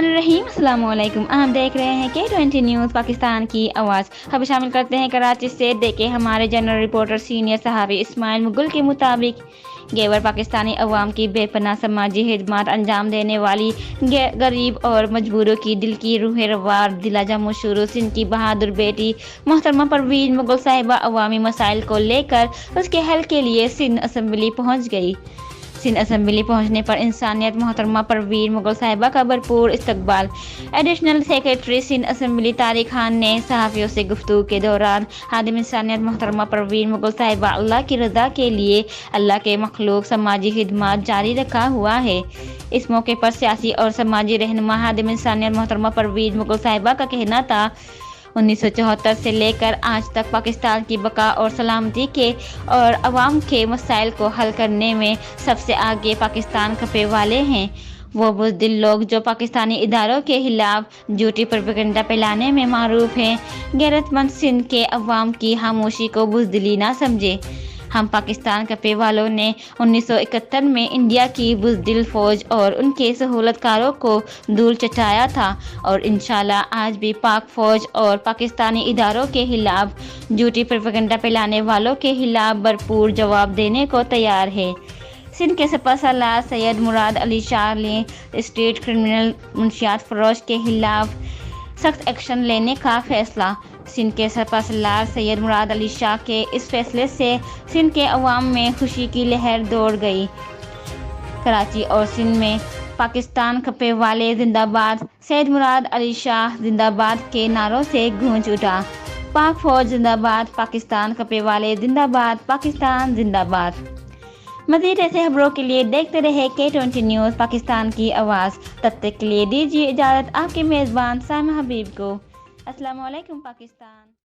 बिस्मिल्लाहिर्रहमानिर्रहीम। अस्सलाम वालेकुम। आप देख रहे हैं K20 न्यूज़ पाकिस्तान की आवाज़। खबर शामिल करते हैं कराची से। देखे हमारे जनरल रिपोर्टर सीनियर सहाफ़ी इस्माइल मुगल के मुताबिक गेवर पाकिस्तानी अवाम की बेपनाह समाजी खिदमत अंजाम देने वाली गरीब और मजबूरों की दिल की रूह रवार दिलाजा मशहूर सिंध की बहादुर बेटी मोहतरमा परवीन मुगल साहिबा अवामी मसाइल को लेकर उसके हल के लिए सिंध असम्बली पहुँच गई। सिंध असम्बली पहुंचने पर इंसानियत मोहतरमा परवीन मुगल साहिबा का भरपूर इस्तकबाल। Additional secretary Sindh assembly Tariq Khan ने सहाफ़ियों से गुफ्तगू के दौरान खादिम इंसानियत मोहतरमा परवीन मुगल साहिबा अल्लाह की रज़ा के लिए अल्लाह के मखलूक समाजी खिदमत जारी रखा हुआ है। इस मौके पर सियासी और समाजी रहनुमा खादिम इंसानियत मोहतरमा परवीन मुगल साहिबा का कहना था 1974 से लेकर आज तक पाकिस्तान की बका और सलामती के और अवाम के मसाइल को हल करने में सबसे आगे पाकिस्तान खपे वाले हैं। वो बुज़दिल लोग जो पाकिस्तानी इदारों के खिलाफ झूठी प्रोपेगेंडा फैलाने में मारूफ हैं, गैरतमंद सिंध के अवाम की खामोशी को बुज़दिली ना समझे। हम पाकिस्तान कपे वालों ने 1971 में इंडिया की बुज़दिल फ़ौज और उनके सहूलतकारों को धूल चटाया था और इंशाल्लाह आज भी पाक फ़ौज और पाकिस्तानी इदारों के खिलाफ झूठी प्रोपेगेंडा फैलाने वालों के खिलाफ भरपूर जवाब देने को तैयार है। सिंध के सपा सलार सैयद मुराद अली शाह ने स्टेट क्रिमिनल मुंशियात फरोश के खिलाफ सख्त एक्शन लेने का फैसला। सिंध के सपा सलार सैयद मुराद अली शाह के इस फैसले से सिंध के अवाम में खुशी की लहर दौड़ गई। कराची और सिंध में पाकिस्तान खपे वाले जिंदाबाद, सैयद मुराद अली शाह जिंदाबाद के नारों से गूंज उठा। पाक फौज जिंदाबाद, पाकिस्तान खपे वाले जिंदाबाद, पाकिस्तान जिंदाबाद। मज़ीद ऐसे खबरों के लिए देखते रहे K20 न्यूज़ पाकिस्तान की आवाज़। तब तक के लिए दीजिए इजाज़त आपके मेज़बान सामा हबीब को। अस्सलाम वालेकुम पाकिस्तान।